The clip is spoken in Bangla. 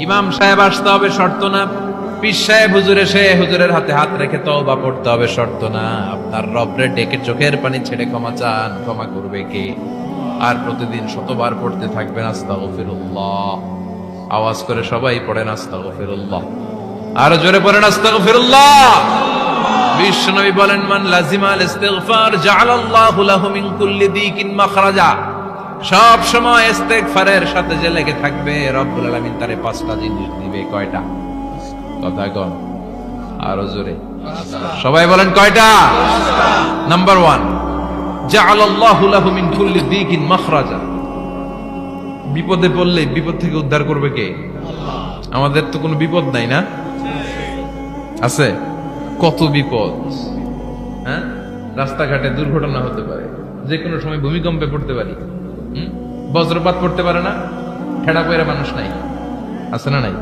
ইমাম সাহেব আসতে হবে শর্ত না, পীর সাহেব হুজুর এসে হুজুরের হাতে হাত রেখে তওবা পড়তে হবে শর্ত না। আপনার রবরে ডেকে চোখের পানি ছেড়ে ক্ষমা চান, ক্ষমা করবে কে? আর প্রতিদিন শতবার পড়তে থাকবেন আস্তাগফিরুল্লাহ। আওয়াজ করে সবাই পড়েন আস্তাগফিরুল্লাহ, আরো জোরে পড়েন আস্তাগফিরুল্লাহ। বিশ্বনবী বলেন, মান লাজিমাল ইস্তিগফার জাআলাল্লাহু লাহু মিন কুল্লি দিকিন মাখরাজা। সব সময় ইস্তেগফারের সাথে যে লেগে থাকবে, রব্বুল আলামিন তারে 5টা জিনিস দিবে। কয়টা? কথা কন আরো জোরে। সবাই বলেন কয়টা? নাম্বার 1, জাআলাল্লাহু লাহু মিন কুল্লি দিকিন মাখরাজা। বিপদে পড়লে বিপদ থেকে উদ্ধার করবে কে? আমাদের তো কোনো বিপদ নাই না? আছে? কত বিপদ। হ্যাঁ, রাস্তাঘাটে দুর্ঘটনা হতে পারে, যে কোনো সময় ভূমিকম্পে পড়তে পারি, বজ্রপাত পড়তে পারে না, ঠেড়া পয়রা মানুষ নাই, আছে না নাই?